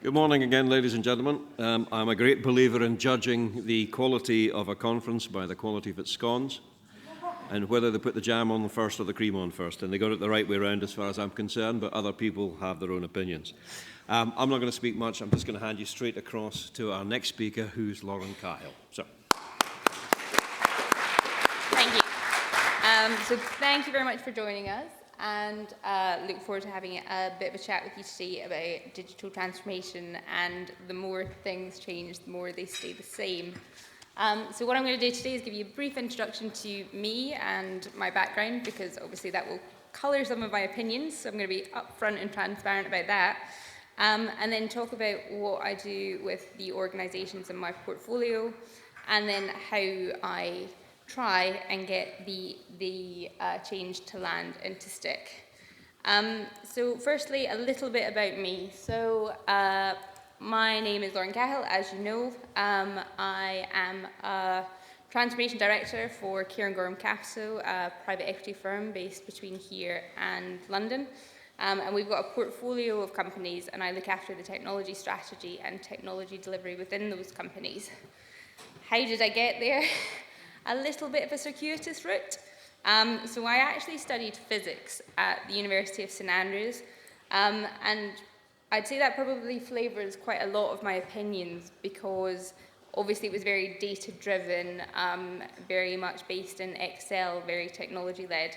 Good morning again, ladies and gentlemen. I'm a great believer in judging the quality of a conference by the quality of its scones and whether they put the jam on first or the cream on first. And they got it the right way around as far as I'm concerned, but other people have their own opinions. I'm not going to speak much. I'm just going to hand you straight across to our next speaker, who's Lauren Cahill. So. Thank you. So thank you very much for joining us, and look forward to having a bit of a chat with you today about digital transformation. And the more things change, the more they stay the same. So what I'm going to do today is give you a brief introduction to me and my background, because obviously that will colour some of my opinions, so I'm going to be upfront and transparent about that. And then talk about what I do with the organisations in my portfolio, and then how I try and get the change to land and to stick. So firstly, a little bit about me. So my name is Lauren Cahill, as you know. I am a transformation director for Cairngorm Capital, a private equity firm based between here and London. And we've got a portfolio of companies, and I look after the technology strategy and technology delivery within those companies. How did I get there? A little bit of a circuitous route. So I actually studied physics at the University of St Andrews, and I'd say that probably flavours quite a lot of my opinions, because obviously it was very data-driven, very much based in Excel, very technology-led.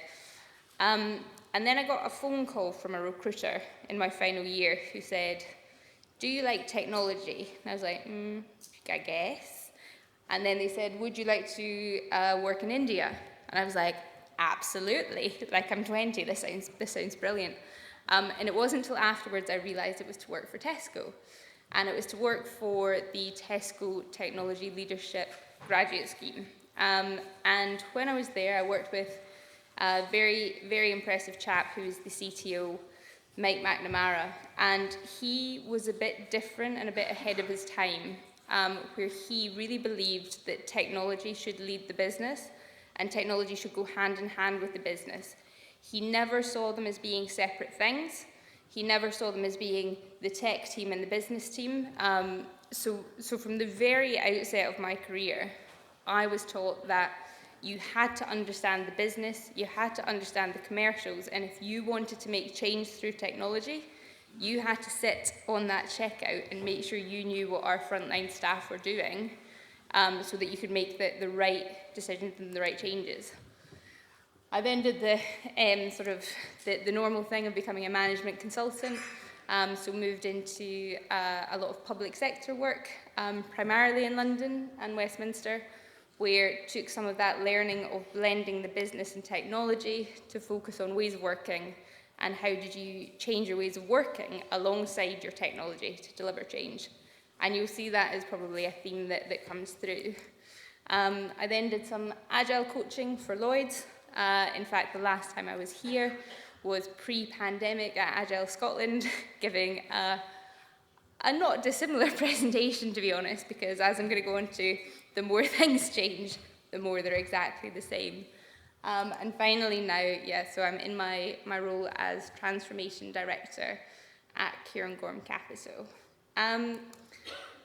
And then I got a phone call from a recruiter in my final year who said, "Do you like technology?" And I was like, I guess. And then they said, "Would you like to work in India?" And I was like, absolutely. Like, I'm 20, this sounds brilliant. And it wasn't until afterwards I realised it was to work for Tesco. And it was to work for the Tesco Technology Leadership Graduate Scheme. And when I was there, I worked with a very, very impressive chap who was the CTO, Mike McNamara. And he was a bit different and a bit ahead of his time, where he really believed that technology should lead the business and technology should go hand in hand with the business. He never saw them as being separate things. He never saw them as being the tech team and the business team. So from the very outset of my career, I was taught that you had to understand the business, you had to understand the commercials, and if you wanted to make change through technology, you had to sit on that checkout and make sure you knew what our frontline staff were doing, so that you could make the right decisions and the right changes. I then did the normal thing of becoming a management consultant, so moved into a lot of public sector work, primarily in London and Westminster, where it took some of that learning of blending the business and technology to focus on ways of working, and how did you change your ways of working alongside your technology to deliver change. And you'll see that as probably a theme that comes through. I then did some agile coaching for Lloyds. In fact, the last time I was here was pre-pandemic at Agile Scotland, giving a not dissimilar presentation, to be honest, because as I'm going to go into, the more things change, the more they're exactly the same. And finally now, so I'm in my role as Transformation Director at Cairngorm Capital.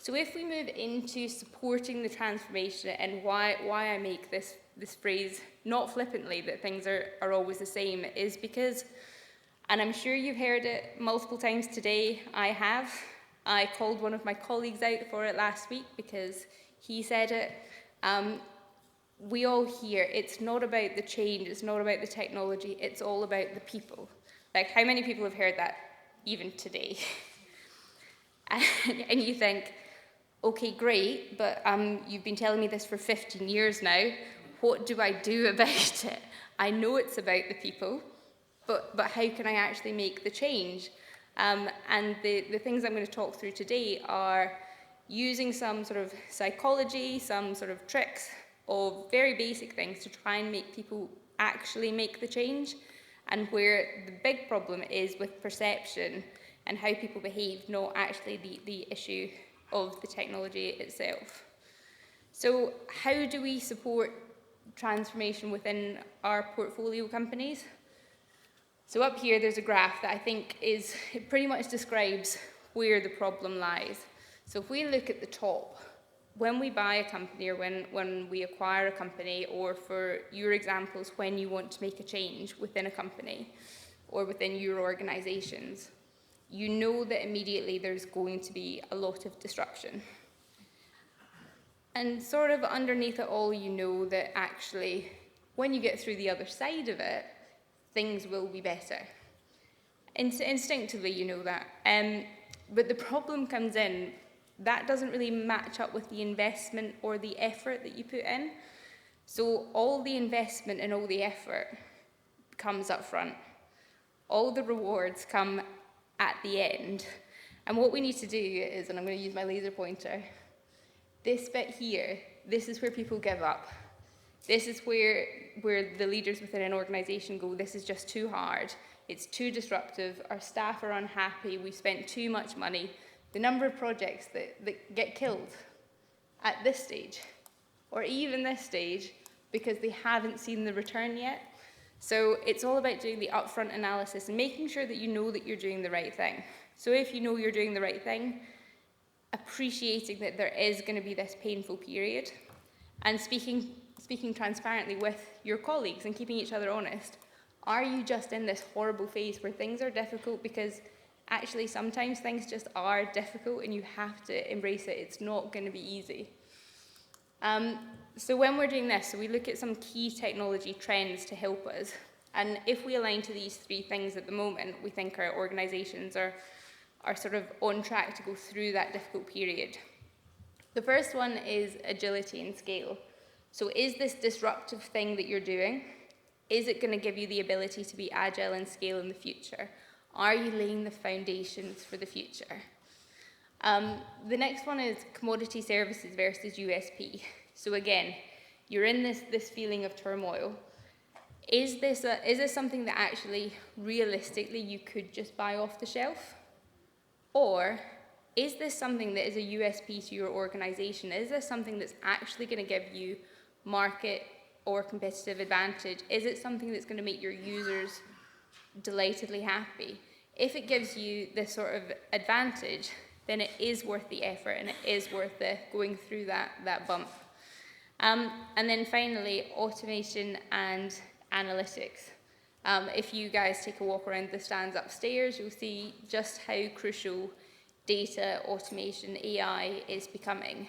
So if we move into supporting the transformation, and why I make this phrase, not flippantly, that things are always the same, is because, and I'm sure you've heard it multiple times today, I called one of my colleagues out for it last week because he said it. We all hear it's not about the change, it's not about the technology, it's all about the people. Like, how many people have heard that even today? And you think, okay, great, but you've been telling me this for 15 years now. What do I do about it? I know it's about the people, but how can I actually make the change? And the things I'm going to talk through today are using some sort of psychology, some sort of tricks, of very basic things to try and make people actually make the change, and where the big problem is with perception and how people behave, not actually the issue of the technology itself. So how do we support transformation within our portfolio companies? So up here there's a graph that I think it pretty much describes where the problem lies. So if we look at the top, when we buy a company or when we acquire a company, or for your examples, when you want to make a change within a company or within your organizations, you know that immediately there's going to be a lot of disruption. And sort of underneath it all, you know that actually, when you get through the other side of it, things will be better. Instinctively, you know that. But the problem comes in, that doesn't really match up with the investment or the effort that you put in. So all the investment and all the effort comes up front. All the rewards come at the end. And what we need to do is, and I'm going to use my laser pointer, this bit here, this is where people give up. This is where the leaders within an organization go, this is just too hard, it's too disruptive, our staff are unhappy, we spent too much money. The number of projects that get killed at this stage, or even this stage, because they haven't seen the return yet. So it's all about doing the upfront analysis and making sure that you know that you're doing the right thing. So if you know you're doing the right thing, appreciating that there is going to be this painful period, and speaking transparently with your colleagues and keeping each other honest. Are you just in this horrible phase where things are difficult? Because actually sometimes things just are difficult and you have to embrace it. It's not going to be easy. So when we're doing this, so we look at some key technology trends to help us. And if we align to these three things at the moment, we think our organizations are sort of on track to go through that difficult period. The first one is agility and scale. So is this disruptive thing that you're doing, is it going to give you the ability to be agile and scale in the future? Are you laying the foundations for the future? The next one is commodity services versus USP. So again, you're in this feeling of turmoil. Is this something that actually, realistically, you could just buy off the shelf? Or is this something that is a USP to your organization? Is this something that's actually going to give you market or competitive advantage? Is it something that's going to make your users delightedly happy? If it gives you this sort of advantage, then it is worth the effort and it is worth going through that bump. And then finally, automation and analytics. If you guys take a walk around the stands upstairs, you'll see just how crucial data, automation, AI is becoming.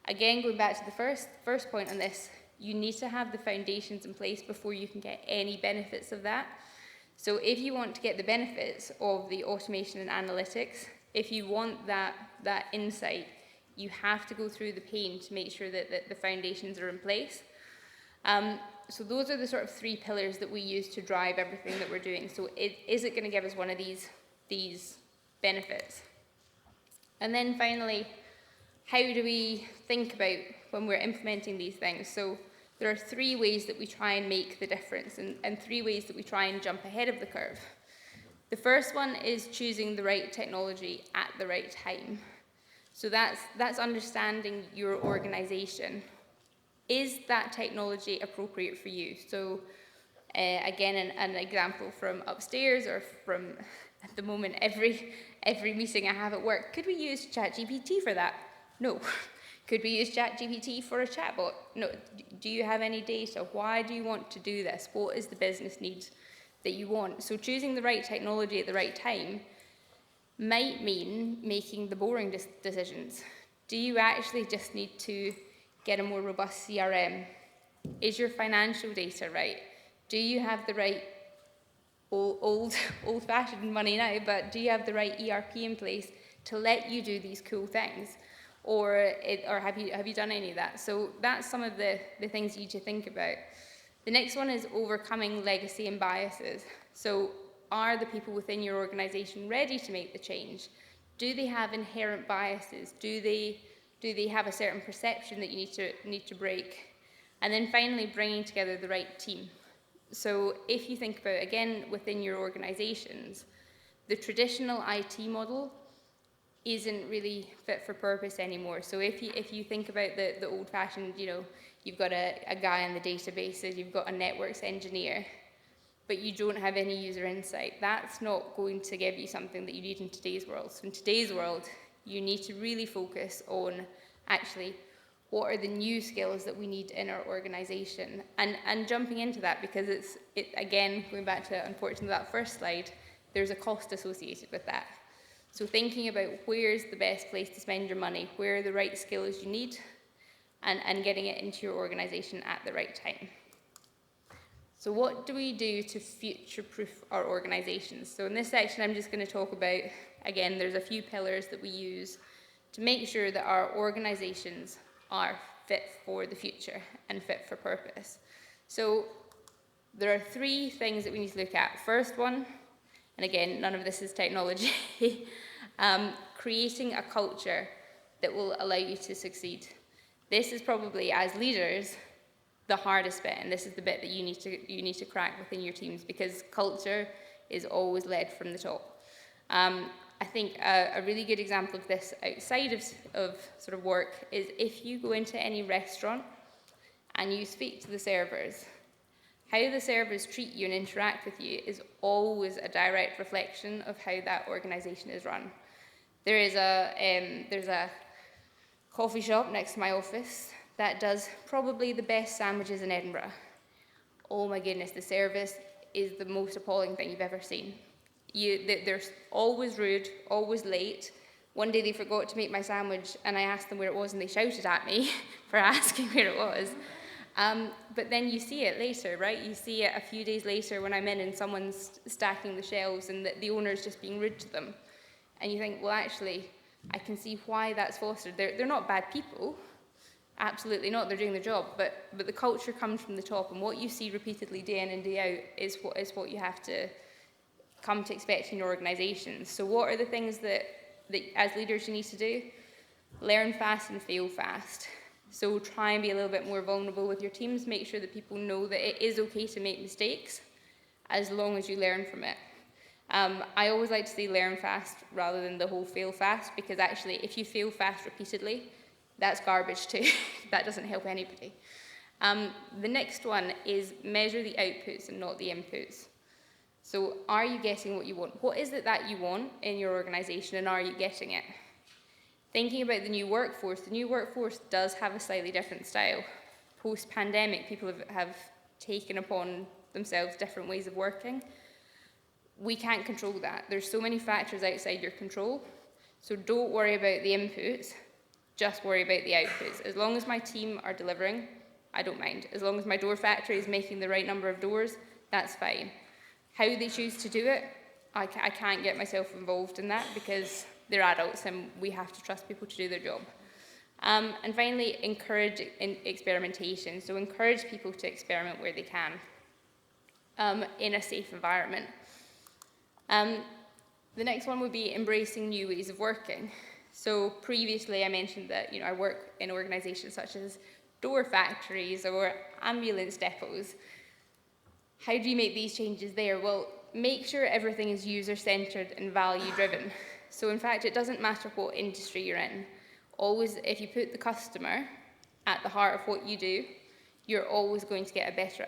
Again, going back to the first point on this, you need to have the foundations in place before you can get any benefits of that. So if you want to get the benefits of the automation and analytics, if you want that insight, you have to go through the pain to make sure that the foundations are in place. So those are the sort of three pillars that we use to drive everything that we're doing. So is it going to give us one of these benefits? And then finally, how do we think about when we're implementing these things? So there are three ways that we try and make the difference, and three ways that we try and jump ahead of the curve. The first one is choosing the right technology at the right time. So that's understanding your organization. Is that technology appropriate for you? So again, an example from upstairs or from, at the moment, every meeting I have at work. Could we use ChatGPT for that? No. Could we use ChatGPT for a chatbot? No. Do you have any data? Why do you want to do this? What is the business need that you want? So choosing the right technology at the right time might mean making the boring decisions. Do you actually just need to get a more robust CRM? Is your financial data right? Do you have the right old-fashioned money now, but do you have the right ERP in place to let you do these cool things? Or have you done any of that? So that's some of the things you need to think about. The next one is overcoming legacy and biases. So are the people within your organization ready to make the change? Do they have inherent biases? Do they have a certain perception that you need to break? And then finally, bringing together the right team. So if you think about, again, within your organizations, the traditional IT model isn't really fit for purpose anymore. So if you think about the old-fashioned, you've got a guy in the databases, you've got a networks engineer, but you don't have any user insight. That's not going to give you something that you need in today's world. So in today's world, you need to really focus on actually what are the new skills that we need in our organization, and jumping into that, because again, going back to, unfortunately, that first slide, there's a cost associated with that. So thinking about where's the best place to spend your money, where are the right skills you need, and getting it into your organization at the right time. So what do we do to future-proof our organizations? So in this section, I'm just going to talk about, again, there's a few pillars that we use to make sure that our organizations are fit for the future and fit for purpose. So there are 3 things that we need to look at. First one, and again, none of this is technology, creating a culture that will allow you to succeed. This is probably, as leaders, the hardest bit, and this is the bit that you need to crack within your teams, because culture is always led from the top. I think a really good example of this outside of sort of work is if you go into any restaurant and you speak to the servers, how the servers treat you and interact with you is always a direct reflection of how that organization is run. There's a coffee shop next to my office that does probably the best sandwiches in Edinburgh. Oh my goodness, the service is the most appalling thing you've ever seen. They're always rude, always late. One day they forgot to make my sandwich, and I asked them where it was, and they shouted at me for asking where it was. But then you see it later, right? You see it a few days later when I'm in and someone's stacking the shelves and the owner's just being rude to them. And you think, well, actually, I can see why that's fostered. They're not bad people. Absolutely not. They're doing their job. But the culture comes from the top, and what you see repeatedly day in and day out is what you have to come to expect in your organizations. So what are the things that as leaders you need to do? Learn fast and fail fast. So try and be a little bit more vulnerable with your teams. Make sure that people know that it is okay to make mistakes as long as you learn from it. I always like to say learn fast rather than the whole fail fast, because actually if you fail fast repeatedly, that's garbage too. That doesn't help anybody. The next one is measure the outputs and not the inputs. So are you getting what you want? What is it that you want in your organization, and are you getting it? Thinking about the new workforce does have a slightly different style. Post-pandemic, people have taken upon themselves different ways of working. We can't control that. There's so many factors outside your control. So don't worry about the inputs, just worry about the outputs. As long as my team are delivering, I don't mind. As long as my door factory is making the right number of doors, that's fine. How they choose to do it, I can't get myself involved in that, because they're adults and we have to trust people to do their job. And finally, encourage experimentation. So encourage people to experiment where they can in a safe environment. The next one would be embracing new ways of working. So previously I mentioned that I work in organizations such as door factories or ambulance depots. How do you make these changes there? Well, make sure everything is user-centered and value-driven. So in fact, it doesn't matter what industry you're in. Always, if you put the customer at the heart of what you do, you're always going to get a better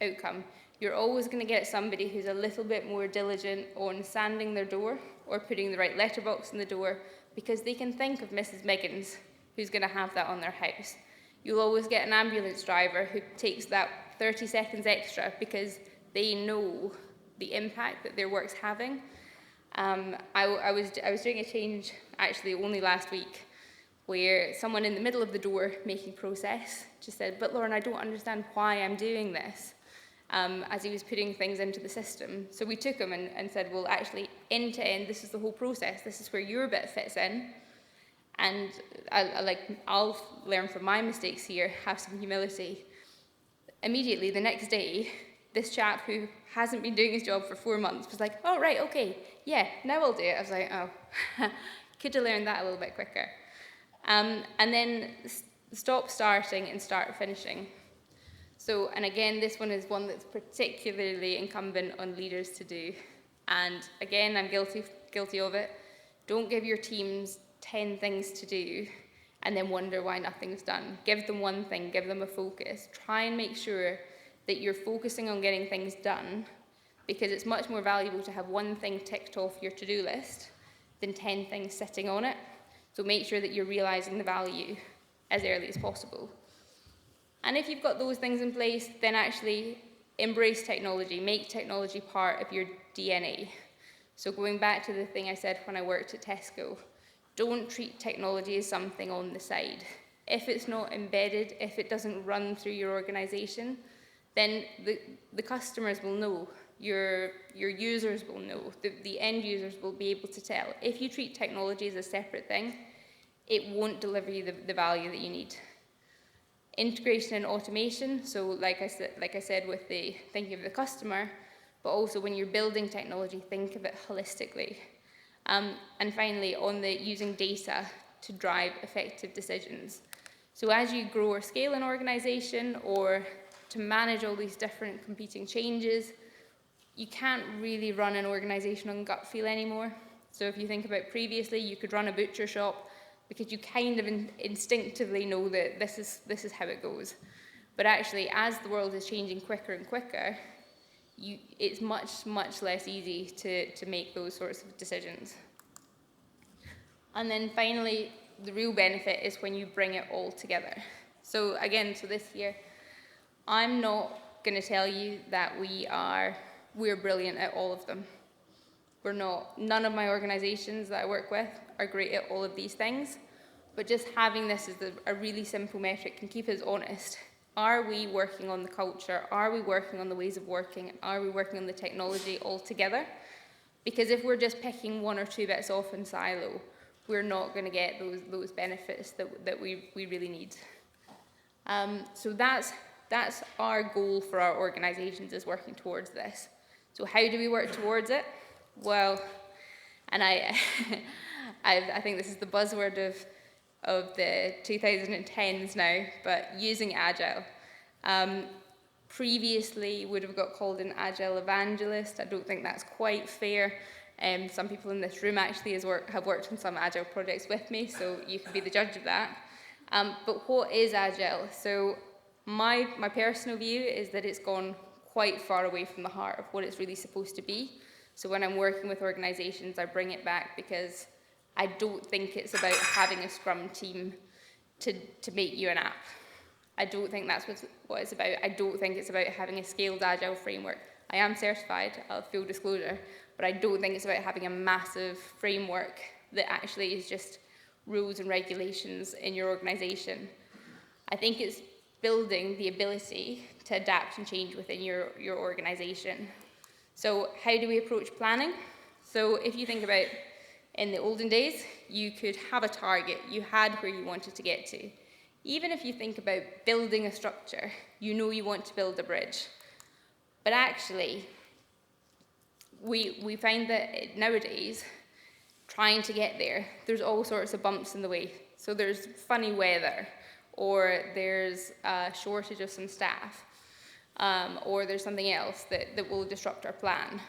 outcome. You're always going to get somebody who's a little bit more diligent on sanding their door or putting the right letterbox in the door, because they can think of Mrs. Miggins, who's going to have that on their house. You'll always get an ambulance driver who takes that 30 seconds extra because they know the impact that their work's having. I was doing a change actually only last week where someone in the middle of the door making process just said, "But Lauren, I don't understand why I'm doing this," as he was putting things into the system. So we took him and said, well, actually, end to end, this is the whole process. This is where your bit fits in. And I'll learn from my mistakes here, have some humility. Immediately, the next day, this chap who hasn't been doing his job for 4 months was like, oh, right, okay, yeah, now I'll do it. I was like, oh, could have learned that a little bit quicker. And then stop starting and start finishing. So, and again, this one is one that's particularly incumbent on leaders to do. And again, I'm guilty of it. Don't give your teams 10 things to do and then wonder why nothing's done. Give them one thing, give them a focus. Try and make sure that you're focusing on getting things done because it's much more valuable to have one thing ticked off your to-do list than 10 things sitting on it. So make sure that you're realising the value as early as possible. And if you've got those things in place, then actually embrace technology, make technology part of your DNA. So going back to the thing I said when I worked at Tesco, don't treat technology as something on the side. If it's not embedded, if it doesn't run through your organisation, then the customers will know, your users will know, the end users will be able to tell. If you treat technology as a separate thing, it won't deliver you the value that you need. Integration and automation, so like I said with the thinking of the customer, but also when you're building technology, think of it holistically. And finally, on the using data to drive effective decisions. So as you grow or scale an organisation, or to manage all these different competing changes, you can't really run an organisation on gut feel anymore. So if you think about previously, you could run a butcher shop because you kind of instinctively know that this is how it goes. But actually, as the world is changing quicker and quicker, it's much, much less easy to make those sorts of decisions. And then finally, the real benefit is when you bring it all together. So again, this year, I'm not going to tell you that we're brilliant at all of them. We're not. None of my organisations that I work with are great at all of these things, but just having this as a really simple metric can keep us honest. Are we working on the culture? Are we working on the ways of working? Are we working on the technology all together? Because if we're just picking one or two bits off in silo, we're not going to get those benefits that we really need. So that's our goal for our organisations, is working towards this. So how do we work towards it? Well, and I think this is the buzzword of the 2010s now, but using Agile. Previously would have got called an Agile evangelist. I don't think that's quite fair. Some people in this room actually have worked on some Agile projects with me, so you can be the judge of that. But what is Agile? So my personal view is that it's gone quite far away from the heart of what it's really supposed to be. So when I'm working with organisations, I bring it back because I don't think it's about having a Scrum team to make you an app. I don't think that's what it's about. I don't think it's about having a scaled Agile framework. I am certified, full disclosure, but I don't think it's about having a massive framework that actually is just rules and regulations in your organisation. I think it's building the ability to adapt and change within your organisation. So how do we approach planning? So if you think about in the olden days, you could have a target, you had where you wanted to get to. Even if you think about building a structure, you know you want to build a bridge. But actually, we find that nowadays, trying to get there, there's all sorts of bumps in the way. So there's funny weather, or there's a shortage of some staff, or there's something else that will disrupt our plan.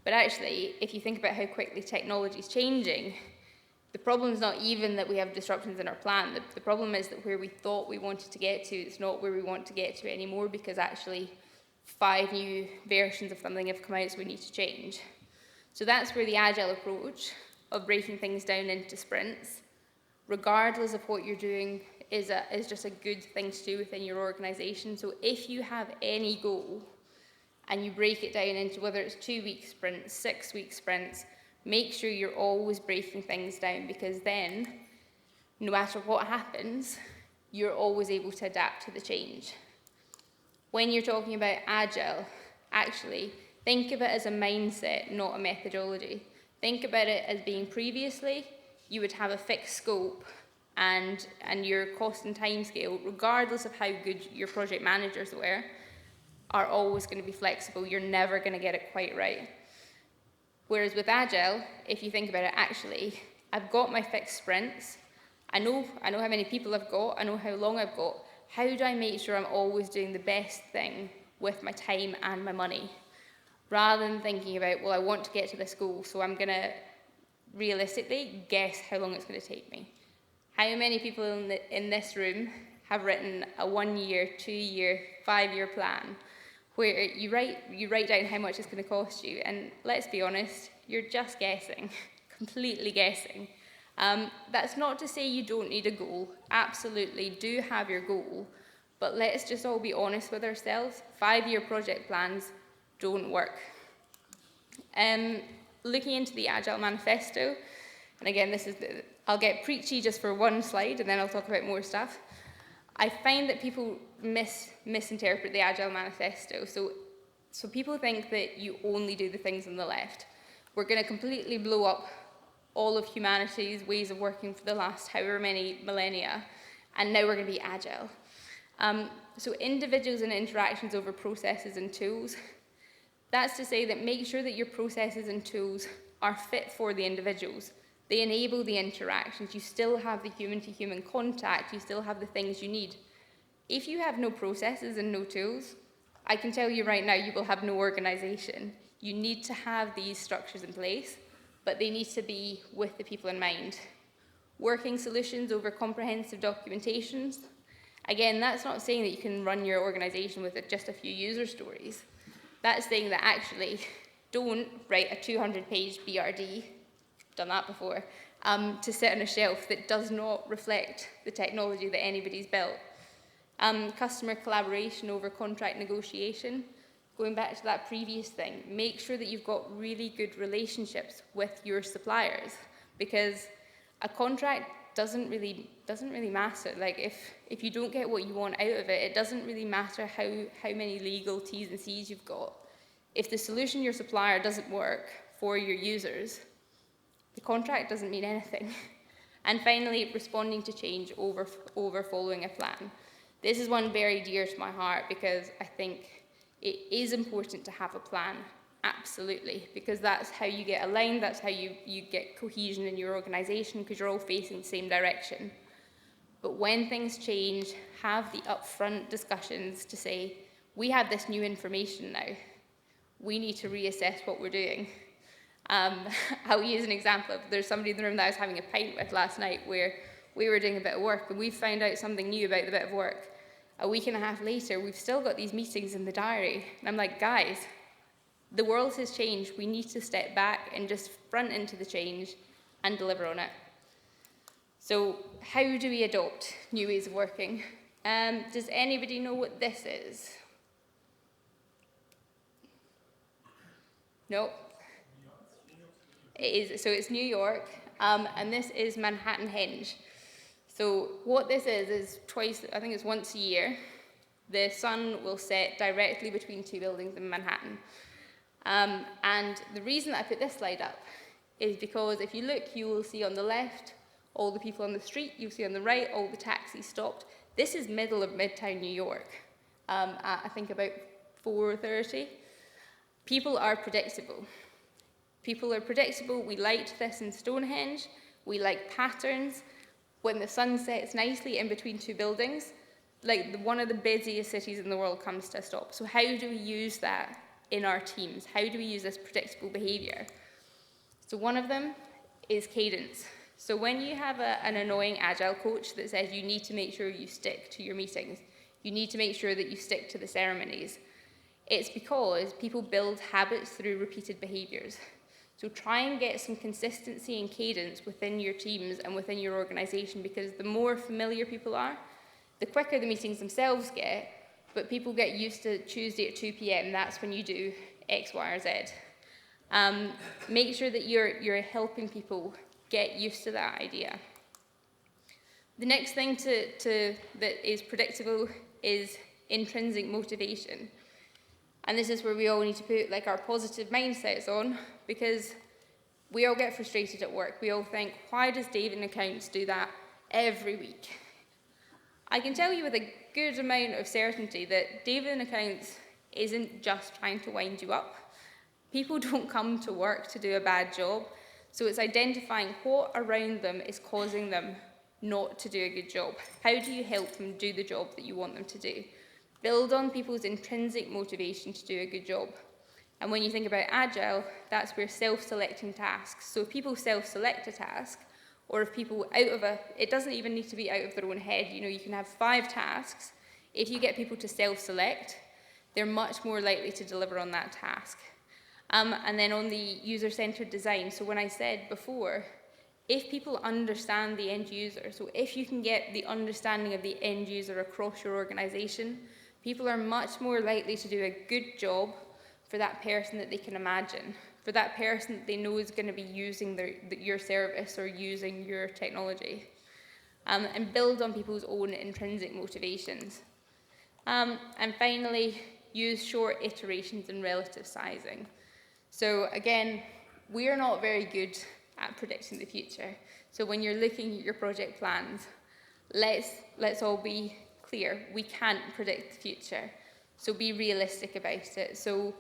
But actually, if you think about how quickly technology is changing, the problem is not even that we have disruptions in our plan. The problem is that where we thought we wanted to get to, it's not where we want to get to anymore, because actually 5 new versions of something have come out, so we need to change. So that's where the Agile approach of breaking things down into sprints, regardless of what you're doing, is just a good thing to do within your organisation. So if you have any goal and you break it down into whether it's 2-week sprints, 6-week sprints, make sure you're always breaking things down, because then, no matter what happens, you're always able to adapt to the change. When you're talking about Agile, actually, think of it as a mindset, not a methodology. Think about it as being previously, you would have a fixed scope and your cost and time scale, regardless of how good your project managers were, are always going to be flexible. You're never going to get it quite right. Whereas with Agile, if you think about it, actually, I've got my fixed sprints. I know how many people I've got. I know how long I've got. How do I make sure I'm always doing the best thing with my time and my money? Rather than thinking about, well, I want to get to this goal, so I'm going to realistically guess how long it's going to take me. How many people in this room have written a 1-year, 2-year, 5-year plan? where you write down how much it's going to cost you, and let's be honest, you're just guessing, completely guessing. That's not to say you don't need a goal. Absolutely, do have your goal, but let's just all be honest with ourselves. 5-year project plans don't work. Looking into the Agile Manifesto, and again, I'll get preachy just for one slide, and then I'll talk about more stuff. I find that people misinterpret the Agile Manifesto. So people think that you only do the things on the left. We're going to completely blow up all of humanity's ways of working for the last however many millennia, and now we're going to be agile. So individuals and interactions over processes and tools. That's to say that make sure that your processes and tools are fit for the individuals. They enable the interactions. You still have the human-to-human contact. You still have the things you need. If you have no processes and no tools, I can tell you right now, you will have no organization. You need to have these structures in place, but they need to be with the people in mind. Working solutions over comprehensive documentations. Again, that's not saying that you can run your organization with just a few user stories. That's saying that actually don't write a 200-page BRD, done that before, to sit on a shelf that does not reflect the technology that anybody's built. Customer collaboration over contract negotiation. Going back to that previous thing, make sure that you've got really good relationships with your suppliers, because a contract doesn't really matter. Like if you don't get what you want out of it, it doesn't really matter how many legal T's and C's you've got. If the solution your supplier doesn't work for your users, the contract doesn't mean anything. And finally, responding to change over following a plan. This is one very dear to my heart, because I think it is important to have a plan, absolutely, because that's how you get aligned, that's how you get cohesion in your organization, because you're all facing the same direction. But when things change, have the upfront discussions to say, we have this new information now. We need to reassess what we're doing. I'll use an example. There's somebody in the room that I was having a pint with last night where we were doing a bit of work, and we found out something new about the bit of work. A week and a half later, we've still got these meetings in the diary. And I'm like, guys, the world has changed. We need to step back and just front into the change and deliver on it. So how do we adopt new ways of working? Does anybody know what this is? No? It is, so it's New York, and this is Manhattan Henge. So what this is twice, I think it's once a year, the sun will set directly between two buildings in Manhattan. And the reason that I put this slide up is because if you look, you will see on the left all the people on the street, you'll see on the right all the taxis stopped. This is middle of Midtown New York, at I think about 4:30. People are predictable. People are predictable. We liked this in Stonehenge. We like patterns. When the sun sets nicely in between two buildings, like one of the busiest cities in the world comes to a stop. So how do we use that in our teams? How do we use this predictable behavior? So one of them is Cadence. So when you have an annoying agile coach that says you need to make sure you stick to your meetings, you need to make sure that you stick to the ceremonies, it's because people build habits through repeated behaviors. So try and get some consistency and cadence within your teams and within your organization, because the more familiar people are, the quicker the meetings themselves get, but people get used to Tuesday at 2 p.m, that's when you do X, Y, or Z. Make sure that you're helping people get used to that idea. The next thing that is predictable is intrinsic motivation. And this is where we all need to put like our positive mindsets on, because we all get frustrated at work. We all think, why does David in accounts do that every week? I can tell you with a good amount of certainty that David in accounts isn't just trying to wind you up. People don't come to work to do a bad job. So it's identifying what around them is causing them not to do a good job. How do you help them do the job that you want them to do? Build on people's intrinsic motivation to do a good job. And when you think about Agile, that's where self-selecting tasks. So if people self-select a task, or if people it doesn't even need to be out of their own head. You know, you can have 5 tasks. If you get people to self-select, they're much more likely to deliver on that task. And then on the user-centered design, so when I said before, if people understand the end user, so if you can get the understanding of the end user across your organization, people are much more likely to do a good job for that person that they can imagine, for that person that they know is going to be using your service or using your technology, and build on people's own intrinsic motivations. And finally, use short iterations and relative sizing. So again, we're not very good at predicting the future. So when you're looking at your project plans, let's all be clear, we can't predict the future. So be realistic about it. So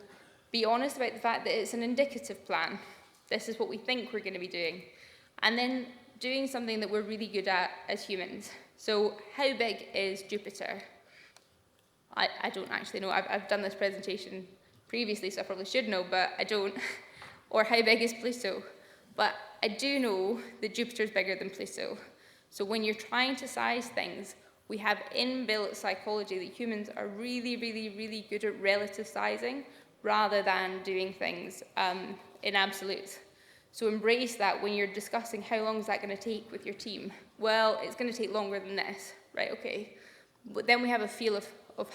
be honest about the fact that it's an indicative plan. This is what we think we're going to be doing. And then doing something that we're really good at as humans. So how big is Jupiter? I don't actually know. I've done this presentation previously, so I probably should know, but I don't. Or how big is Pluto? But I do know that Jupiter's bigger than Pluto. So when you're trying to size things, we have inbuilt psychology that humans are really, really, really good at relative sizing rather than doing things in absolutes. So embrace that when you're discussing how long is that going to take with your team. Well, it's going to take longer than this, right? Okay. But then we have a feel of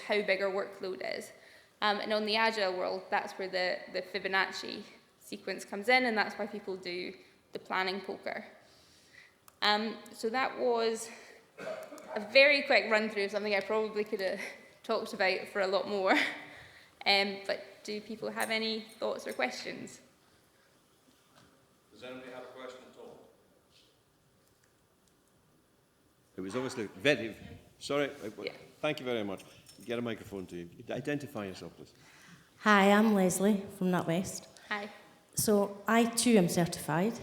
how big our workload is. And on the Agile world, that's where the Fibonacci sequence comes in, and that's why people do the planning poker. So that was a very quick run through of something I probably could have talked about for a lot more. But do people have any thoughts or questions? Does anybody have a question at all? It was obviously very... Sorry, Yeah. Thank you very much. Get a microphone to you. Identify yourself, please. Hi, I'm Leslie from NatWest. Hi. So I too am certified,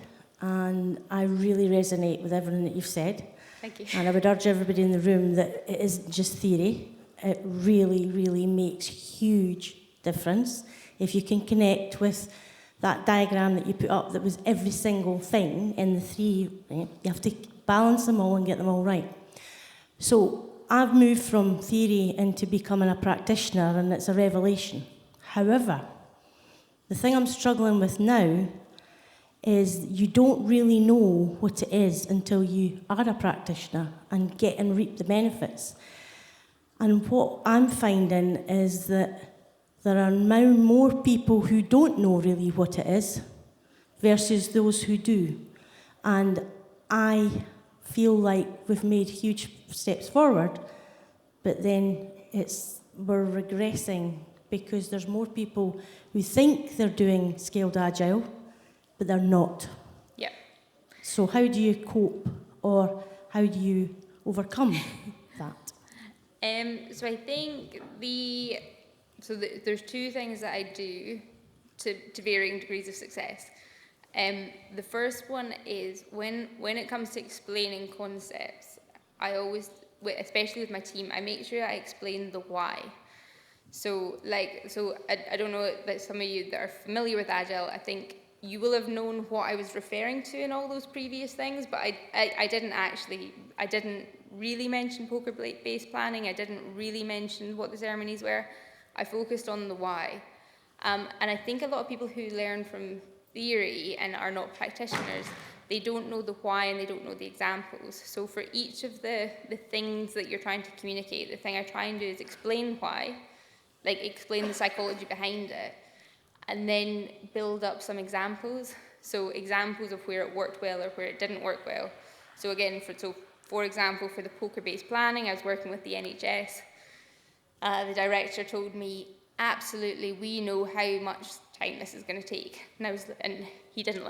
and I really resonate with everything that you've said. Thank you. And I would urge everybody in the room that it isn't just theory. It really, really makes huge difference. If you can connect with that diagram that you put up that was every single thing in the three, right? You have to balance them all and get them all right. So I've moved from theory into becoming a practitioner, and it's a revelation. However, the thing I'm struggling with now is you don't really know what it is until you are a practitioner and get and reap the benefits. And what I'm finding is that there are now more people who don't know really what it is versus those who do. And I feel like we've made huge steps forward, but then we're regressing because there's more people who think they're doing scaled agile, but they're not. Yeah. So how do you cope, or how do you overcome that? So I think there's two things that I do to varying degrees of success. The first one is when it comes to explaining concepts, I always, especially with my team, I make sure I explain the why. So I don't know that some of you that are familiar with Agile, I think you will have known what I was referring to in all those previous things, but I didn't really mention poker-based planning. I didn't really mention what the ceremonies were. I focused on the why. And I think a lot of people who learn from theory and are not practitioners, they don't know the why and they don't know the examples. So for each of the things that you're trying to communicate, the thing I try and do is explain why, like explain the psychology behind it, and then build up some examples. So examples of where it worked well or where it didn't work well. So again, for example, for the poker-based planning, I was working with the NHS. The director told me, absolutely, we know how much time this is going to take. And he didn't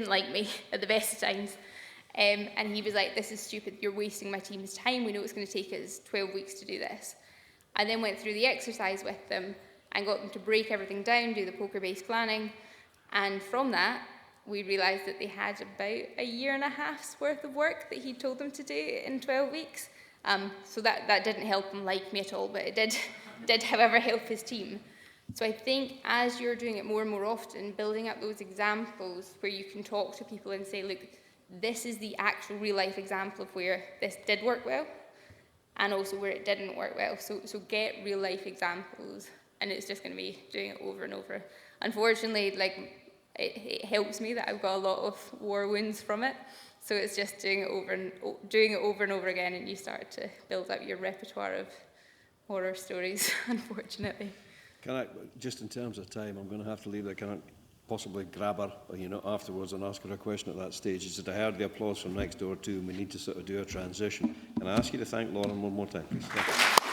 like me at the best of times. And he was like, this is stupid, you're wasting my team's time, we know it's going to take us 12 weeks to do this. I then went through the exercise with them and got them to break everything down, do the poker-based planning. And from that, we realised that they had about a year and a half's worth of work that he told them to do in 12 weeks. So that didn't help him like me at all, but it did however help his team. So I think as you're doing it more and more often, building up those examples where you can talk to people and say, look, this is the actual real life example of where this did work well and also where it didn't work well. So get real life examples and it's just going to be doing it over and over. Unfortunately, like, it helps me that I've got a lot of war wounds from it. So it's just doing it over and over again, and you start to build up your repertoire of horror stories, unfortunately. Can I, just in terms of time, I'm going to have to leave. I can't possibly grab her, afterwards and ask her a question at that stage. She said, I heard the applause from next door too, and we need to sort of do a transition. Can I ask you to thank Lauren one more time, please? Thank you.